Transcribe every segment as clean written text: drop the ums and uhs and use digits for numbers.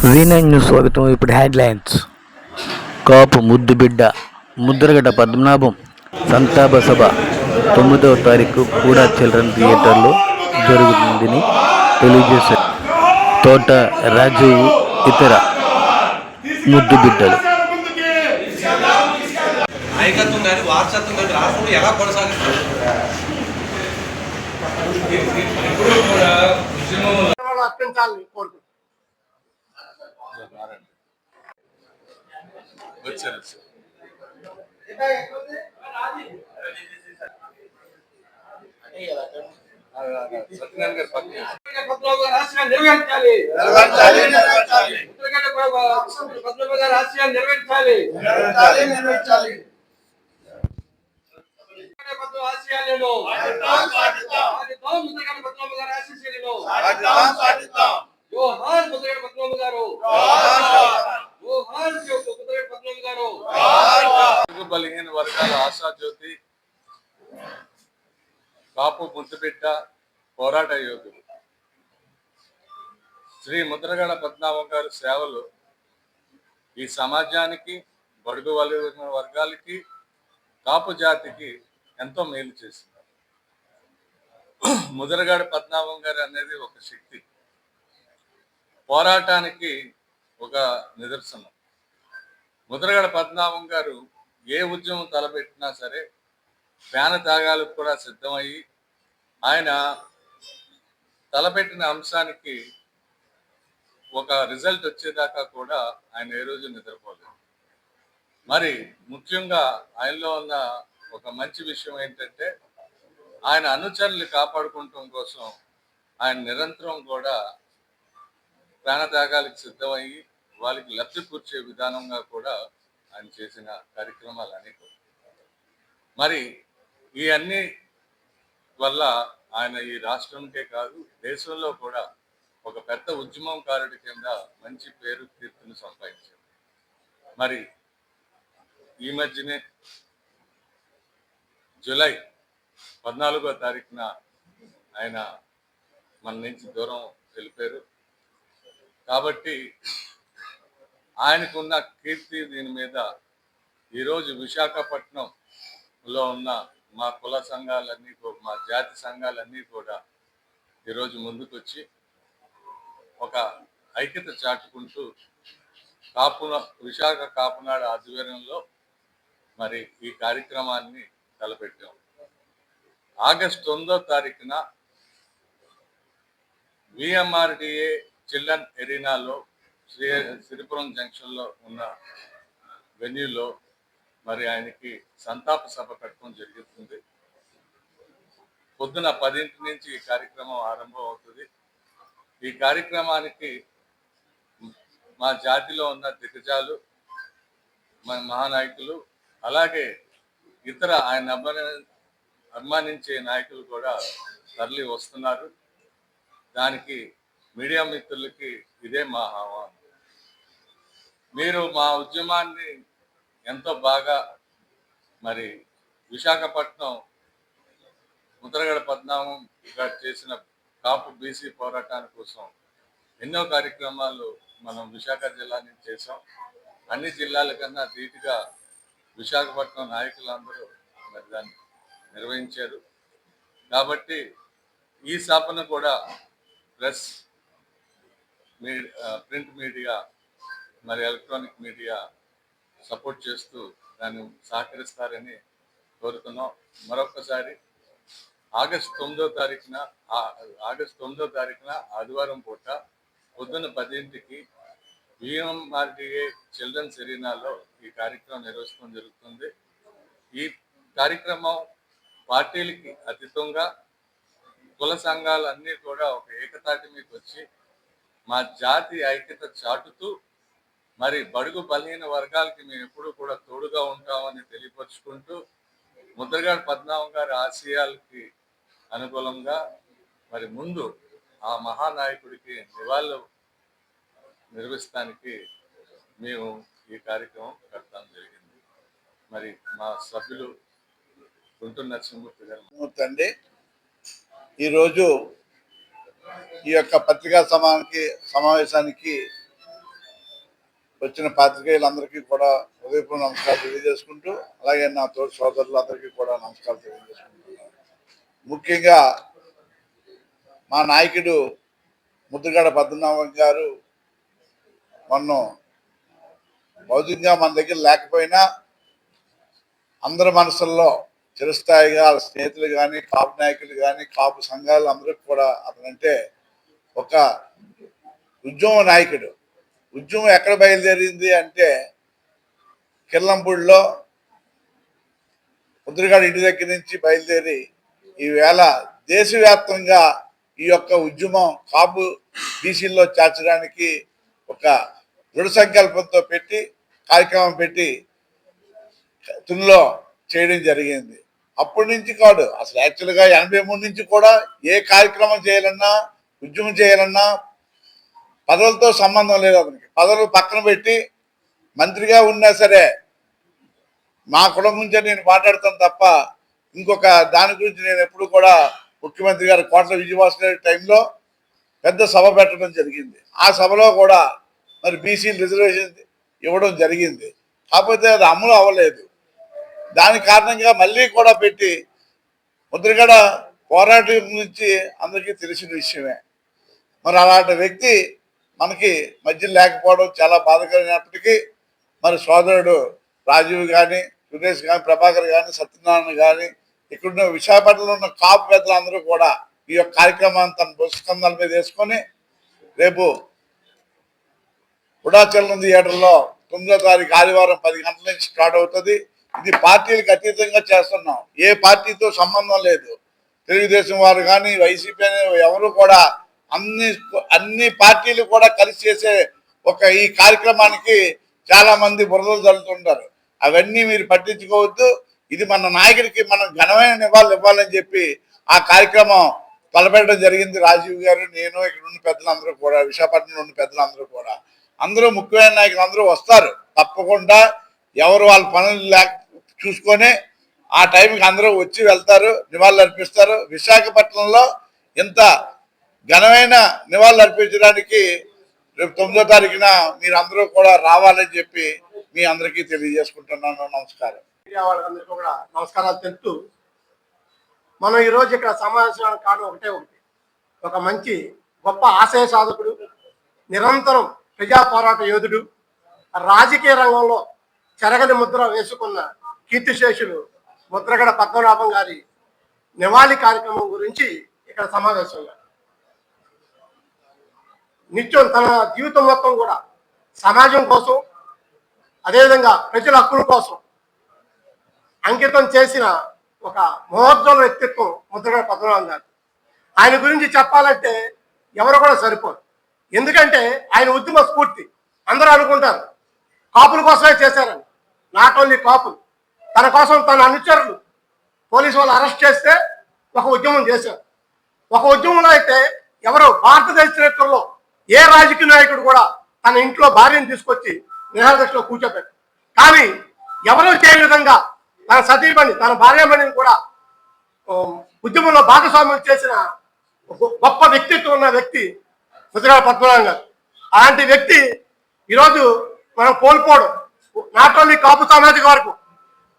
V9 news స్వాగతం. ఇప్పుడు headlines. కాపు ముద్దుబిడ్డ ముద్రగడ పద్మనాభం సంతాప సభ 9వ తారీఖు కూడా చిల్డ్రన్ థియేటర్లో జరుగుతుందని తెలియజేశారు. తోట రాజీవ్ ఇతర ముద్దుబిడ్డలు. వచ్చారు సత్యనారాయణ గారు బలహీన వర్గాల ఆశాజ్యోతి, కాపు ముద్దుబిడ్డ, పోరాట యోధుడు శ్రీ ముద్రగడ పద్మనాభం గారి సేవలు ఈ సమాజానికి, బడుగు వర్గాలకి, కాపు జాతికి ఎంతో మేలు చేసింది. ముద్రగడ పద్మనాభం గారు అనేది ఒక శక్తి, పోరాటానికి ఒక నిదర్శనం. ముద్రగడ పద్మనాభం గారు ఏ ఉద్యమం తలపెట్టినా సరే ప్రాణ త్యాగాలకు కూడా సిద్ధమయ్యి ఆయన తలపెట్టిన అంశానికి ఒక రిజల్ట్ వచ్చేదాకా కూడా ఆయన ఏ రోజు నిద్రపోలేదు. మరి ముఖ్యంగా ఆయనలో ఉన్న ఒక మంచి విషయం ఏంటంటే ఆయన అనుచరులు కాపాడుకోవటం కోసం ఆయన నిరంతరం కూడా ప్రాణత్యాగాలకు సిద్ధమయ్యి వాళ్ళకి లబ్ధి కూర్చే విధానంగా కూడా ఆయన చేసిన కార్యక్రమాలు అనేక. మరి ఈ అన్ని వల్ల ఆయన ఈ రాష్ట్రంకే కాదు దేశంలో కూడా ఒక పెద్ద ఉద్యమంకారుడి కింద మంచి పేరు కీర్తిని సంపాదించారు. మరి ఈ మధ్యనే జూలై 14వ తారీఖున ఆయన మన నుంచి దూరం వెళ్ళిపోయారు. కాబట్టి ఆయనకున్న కీర్తి దీని మీద ఈరోజు విశాఖపట్నంలో ఉన్న మా కుల సంఘాలన్నీ, మా జాతి సంఘాలన్నీ కూడా ఈరోజు ముందుకొచ్చి ఒక ఐక్యత చాటుకుంటూ విశాఖ కాపునాడు ఆధ్వర్యంలో మరి ఈ కార్యక్రమాన్ని తలపెట్టాం. ఆగస్టు 9వ తారీఖున విఎంఆర్డిఏ చిల్డ్రన్ ఎరీనాలో సిరిపురం జంక్షన్లో ఉన్న వెన్యూలో మరి ఆయనకి సంతాప సభ పెట్టడం జరుగుతుంది. పొద్దున 10 నుంచి ఈ కార్యక్రమం ఆరంభం అవుతుంది. ఈ కార్యక్రమానికి మా జాతిలో ఉన్న దిగ్గజాలు, మన మహానాయకులు, అలాగే ఇతర ఆయన అభిమానించే నాయకులు కూడా తరలి వస్తున్నారు. దానికి మీడియా మిత్రులకి ఇదే మా ఆహ్వానం. మీరు మా ఉద్యమాన్ని ఎంతో బాగా మరి విశాఖపట్నం ముద్రగడ పద్మనాభం గారు చేసిన కాపు బీసీ పోరాటాని కోసం ఎన్నో కార్యక్రమాలు మనం విశాఖ జిల్లా నుంచి చేసాం. అన్ని జిల్లాల కన్నా ధీటుగా విశాఖపట్నం నాయకులందరూ మరి దాన్ని నిర్వహించారు. కాబట్టి ఈ సభను కూడా ప్రెస్, ప్రింట్ మీడియా, మరి ఎలక్ట్రానిక్ మీడియా సపోర్ట్ చేస్తూ దాన్ని సహకరిస్తారని కోరుతున్నాం. మరొకసారి ఆగస్టు 9వ తారీఖున ఆదివారం పూట పొద్దున్న 10కి విఎంఆర్డిఏ చిల్డ్రన్స్ ఎరీనాలో ఈ కార్యక్రమం నిర్వహించడం జరుగుతుంది. ఈ కార్యక్రమం పార్టీలకి అతీతంగా కుల సంఘాలన్నీ కూడా ఒక ఏకతాటి మీకు వచ్చి మా జాతి ఐక్యత చాటుతూ మరి బడుగు బలహీన వర్గాలకి మేము ఎప్పుడూ కూడా తోడుగా ఉంటామని తెలియపరుచుకుంటూ ముద్రగడ పద్మనాభం గారి ఆశయాలకి అనుకూలంగా మరి ముందు ఆ మహానాయకుడికి నివాళులు నిర్వహిస్తానికి మేము ఈ కార్యక్రమం పెట్టడం జరిగింది. మరి మా సభ్యులు గుంటూరు నరసింహమూర్తి గారు అండి, ఈరోజు ఈ యొక్క పత్రికా సమావేశానికి వచ్చిన పాత్రికేయులందరికీ కూడా హృదయపూర్వక నమస్కారాలు తెలియజేసుకుంటూ, అలాగే నా తోటి సోదరులందరికీ కూడా నమస్కారాలు తెలియజేసుకుంటున్నాను. ముఖ్యంగా మా నాయకుడు ముద్రగడ పద్మనాభం గారు మొన్న భౌతికంగా మన దగ్గర లేకపోయినా అందరి మనసుల్లో చిరస్థాయిగా స్నేహితులు కానీ, కాపు నాయకులు కానీ, కాపు సంఘాలు అందరికి కూడా అతనంటే ఒక ఉద్యమ నాయకుడు. ఉద్యమం ఎక్కడ బయలుదేరింది అంటే కిల్లంపూడిలో ముద్రగడ ఇంటి దగ్గర నుంచి బయలుదేరి ఈవేళ దేశవ్యాప్తంగా ఈ యొక్క ఉద్యమం కాపు బీసీల్లో చేర్చడానికి ఒక దృఢ సంకల్పంతో కార్యక్రమం పెట్టి తునిలో చేయడం జరిగింది. అప్పటి నుంచి కాదు, అసలు యాక్చువల్గా 83 నుంచి కూడా ఏ కార్యక్రమం చేయాలన్నా, ఉద్యమం చేయాలన్నా పదవులతో సంబంధం లేదు. అతనికి పదవులు పక్కన పెట్టి మంత్రిగా ఉన్నా సరే మా కులం గురించి నేను మాట్లాడతాను తప్ప ఇంకొక దాని గురించి నేను ఎప్పుడు కూడా ముఖ్యమంత్రి గారు కోట్ల విజయవాస గారి టైంలో పెద్ద సభ పెట్టడం జరిగింది. ఆ సభలో కూడా మరి బీసీ రిజర్వేషన్ ఇవ్వడం జరిగింది. కాకపోతే అది అమలు అవ్వలేదు. దాని కారణంగా మళ్ళీ కూడా పెట్టి ముద్రగడ పోరాటం గురించి అందరికీ తెలిసిన విషయమే. మరి అలాంటి వ్యక్తి మనకి మధ్య లేకపోవడం చాలా బాధాకరమైనప్పటికీ మరి సోదరుడు రాజీవ్ కానీ, సురేష్ కానీ, ప్రభాకర్ కానీ, సత్యనారాయణ కానీ, ఇక్కడున్న విశాఖపట్నంలో ఉన్న కాపు పెద్దలు అందరూ కూడా ఈ యొక్క కార్యక్రమాన్ని తన పుస్తకందాల మీద వేసుకొని రేపు ఉడాచలం థియేటర్లో 9వ తారీఖు ఆదివారం 10 గంటల నుంచి స్టార్ట్ అవుతుంది. ఇది పార్టీలకు అతీతంగా చేస్తున్నాం. ఏ పార్టీతో సంబంధం లేదు. తెలుగుదేశం వారు కానీ, వైసీపీ ఎవరు కూడా అన్ని పార్టీలు కూడా కలిసి చేసే ఈ కార్యక్రమానికి చాలా మంది బురదలు జల్లుతుంటారు. అవన్నీ మీరు పట్టించుకోవద్దు. ఇది మన నాయకుడికి మనం ఘనమైన నివాళులు ఇవ్వాలని చెప్పి ఆ కార్యక్రమం తలపెట్టడం జరిగింది. రాజీవ్ గారు, నేను, ఇక్కడ ఉన్న పెద్దలందరూ కూడా, విశాఖపట్నంలో ఉన్న పెద్దలందరూ కూడా, అందరూ ముఖ్యమైన నాయకులు అందరూ వస్తారు. తప్పకుండా ఎవరు వాళ్ళ పనులు చూసుకొని ఆ టైంకి అందరూ వచ్చి వెళ్తారు, నివాళులు అర్పిస్తారు. విశాఖపట్నంలో ఇంత ఘనమైన నివాళులు అర్పించడానికి రేపు 9వ తారీఖున మీరందరూ కూడా రావాలని చెప్పి మీ అందరికీ తెలియజేసుకుంటున్నాను. నమస్కారం. మీడియా వాళ్ళందరికీ కూడా నమస్కారాలు తెలుపుతూ, మనం ఈరోజు ఇక్కడ సమావేశానికి కారణం ఒకటి, ఒక మంచి గొప్ప ఆశయ సాధకుడు, నిరంతరం ప్రజా పోరాట యోధుడు, రాజకీయ రంగంలో చెరగని ముద్ర వేసుకున్న కీర్తిశేషులు ముద్రగడ పద్మనాభం గారి నివాళి కార్యక్రమం గురించి ఇక్కడ సమావేశంగా నిత్యం తన జీవితం మొత్తం కూడా సమాజం కోసం, అదేవిధంగా ప్రజల హక్కుల కోసం అంకితం చేసిన ఒక మహోజ్వల వ్యక్తిత్వం ముద్రగడ పద్మనాభం గారు. ఆయన గురించి చెప్పాలంటే ఎవరు కూడా సరిపోరు. ఎందుకంటే ఆయన ఉద్యమ స్ఫూర్తి. అందరూ అనుకుంటారు కాపుల కోసమే చేశారని. నాట్ ఓన్లీ కాపులు, తన కోసం తన అనుచరులు పోలీసు వాళ్ళు అరెస్ట్ చేస్తే ఒక ఉద్యమం చేశారు. ఒక ఉద్యమంలో అయితే ఎవరు భారతదేశ చరిత్రలో ఏ రాజకీయ నాయకుడు కూడా తన ఇంట్లో భార్యను తీసుకొచ్చి నిరాదక్షలో కూర్చోబెట్టారు. కానీ ఎవరో చేయని విధంగా తన సతీమణి, తన భార్యమణిని కూడా ఉద్యమంలో భాగస్వామ్యం చేసిన గొప్ప వ్యక్తిత్వం ఉన్న వ్యక్తి ముద్రగడ పద్మనాభం గారు. అలాంటి వ్యక్తి ఈరోజు మనం కోల్పోవడం, నాట్ ఓన్లీ కాపు సామాజిక వర్గం,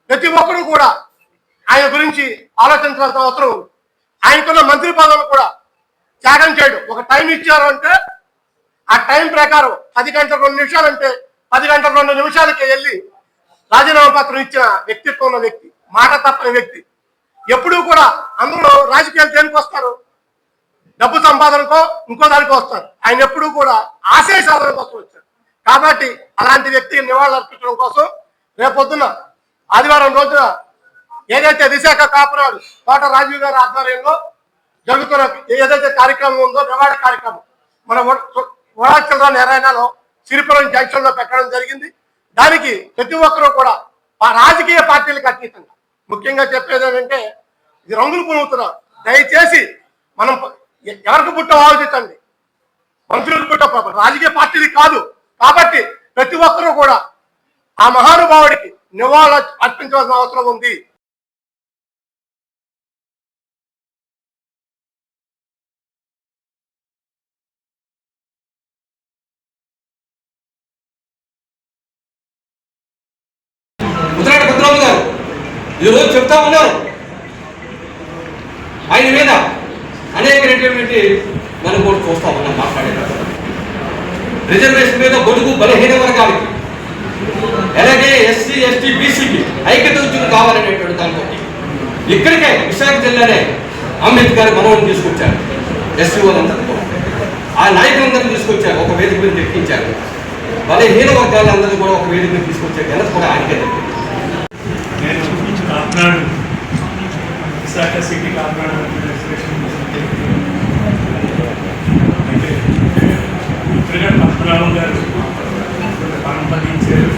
ప్రతి ఒక్కరూ కూడా ఆయన గురించి ఆలోచించాల్సిన అవసరం ఉంది. ఆయనకున్న మంత్రి పదవులు కూడా త్యాగం చేయడం. ఒక టైం ఇచ్చారు అంటే ఆ టైం ప్రకారం 10 గంటల 2 నిమిషాలు అంటే 10 గంటల 2 నిమిషాలకి వెళ్ళి రాజీనామా పత్రం ఇచ్చిన వ్యక్తిత్వం ఉన్న వ్యక్తి, మాట తప్పని వ్యక్తి. ఎప్పుడూ కూడా అందరూ రాజకీయాలు దేనికి వస్తారు? డబ్బు సంపాదనకో ఇంకో దానికో వస్తారు. ఆయన ఎప్పుడూ కూడా ఆశయ సాధన కోసం వచ్చారు. కాబట్టి అలాంటి వ్యక్తికి నివాళులు అర్పించడం కోసం రేపొద్దున ఆదివారం రోజున ఏదైతే విశాఖ కాపురాడు తోట రాజీవ్ గారి ఆధ్వర్యంలో జరుగుతున్న ఏదైతే కార్యక్రమం ఉందో, నివాళి కార్యక్రమం మన ఓడాచలం ఎరైనాలో సిరిపురం జంక్షన్ లో పెట్టడం జరిగింది. దానికి ప్రతి ఒక్కరూ కూడా రాజకీయ పార్టీలకు అతీతంగా, ముఖ్యంగా చెప్పేది ఏంటంటే ఇది రంగులు పులుగుతున్నారు. దయచేసి మనం ఎవరికి పుట్ట ఆలోచించండి, మంత్రులకు పుట్ట రాజకీయ పార్టీలు కాదు. కాబట్టి ప్రతి ఒక్కరూ కూడా ఆ మహానుభావుడికి నివాళులు అర్పించవలసిన అవసరం ఉంది. ఈరోజు చెప్తా ఉన్నారు ఆయన మీద అనేకమైనటువంటి మనం కూడా చూస్తా ఉన్నాం మాట్లాడేటప్పుడు. రిజర్వేషన్ మీద బడుగు బలహీన వర్గాలకి అలాగే ఎస్సీ ఎస్టీ బీసీకి ఐక్యత ఉద్యమం కావాలనేటువంటి దాంతో ఇక్కడికే విశాఖ జిల్లానే అంబేద్కర్ మనవని తీసుకొచ్చారు. ఎస్సీ వాళ్ళందరూ ఆ నాయకులందరినీ తీసుకొచ్చారు, ఒక వేదిక మీద తెప్పించారు. బలహీన వర్గాలందరూ కూడా ఒక వేదిక మీద తీసుకొచ్చారు. ఘనత కూడా ఆయనకే దక్కింది. నేను కాకినాడ విశాఖ సిటీ కాకినాడ అయితే ఉత్తరగడ పద్మనాభం గారు పరంపరించారు.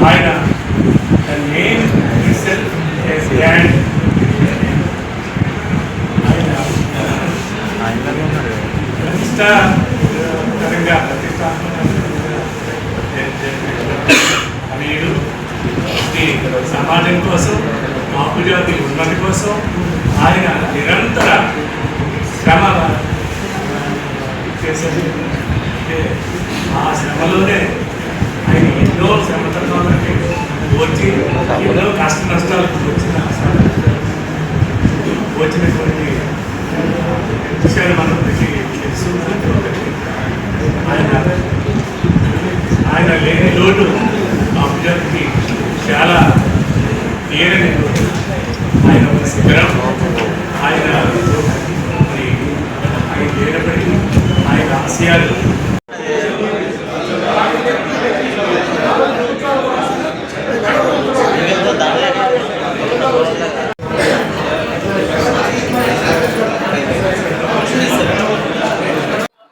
ఆయన నేమ్ itself as brand. ఆయన ప్రతిష్టాకరంగా వీడు ఈ సమాజం కోసం కాపు జాతి ఉన్నతి కోసం ఆయన నిరంతర శ్రమ చేశారు. ఆ శ్రమలోనే ఆయన ఎన్నో శ్రమతత్వాలకి వచ్చి ఎన్నో కష్ట నష్టాలకు వచ్చినటువంటి విషయాలు మనకి తెలుసు. ఆయన లేని లోటు కాపు జాతికి చాలా తీరని లోటు. ఆయన ఒక శిఖరం. ఆయన లేనప్పటికీ ఆయన ఆశయాలు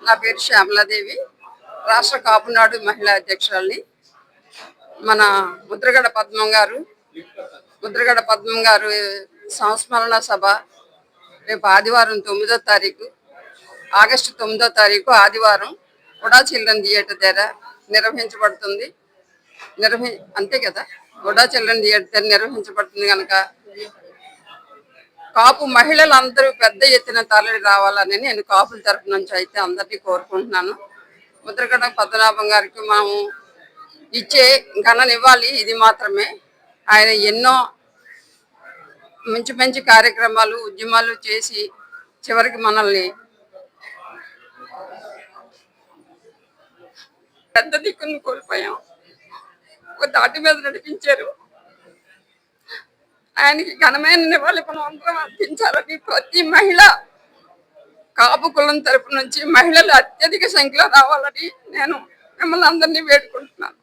నా పేరు శ్యామలాదేవి, రాష్ట్ర కాపునాడు మహిళా అధ్యక్షురాలిని. మన ముద్రగడ పద్మం గారు సంస్మరణ సభ రేపు ఆదివారం 9వ తారీఖు ఆగస్టు 9వ తారీఖు ఆదివారం ఉడా చిల్డ్రన్ థియేటర్ దగ్గర నిర్వహించబడుతుంది. అంతే కదా, ఉడా చిల్డ్రన్ థియేటర్ నిర్వహించబడుతుంది కనుక కాపు మహిళలందరూ పెద్ద ఎత్తున తరలి రావాలని నేను కాపుల తరపు నుంచి అయితే అందరినీ కోరుకుంటున్నాను. ముద్రగడ పద్మనాభం గారికి మనము ఇచ్చే ఘననివ్వాలి ఇది మాత్రమే. ఆయన ఎన్నో మంచి కార్యక్రమాలు ఉద్యమాలు చేసి చివరికి మనల్ని పెద్ద దిక్కును కోల్పోయాం. ఒక దాటి మీద నడిపించారు. ఆయనకి ఘనమైన నివాళి మనం అందరం అర్పించాలని ప్రతి మహిళ కాపు కులం తరపు నుంచి మహిళలు అత్యధిక సంఖ్యలో రావాలని నేను మిమ్మల్ని అందరినీ వేడుకుంటున్నాను.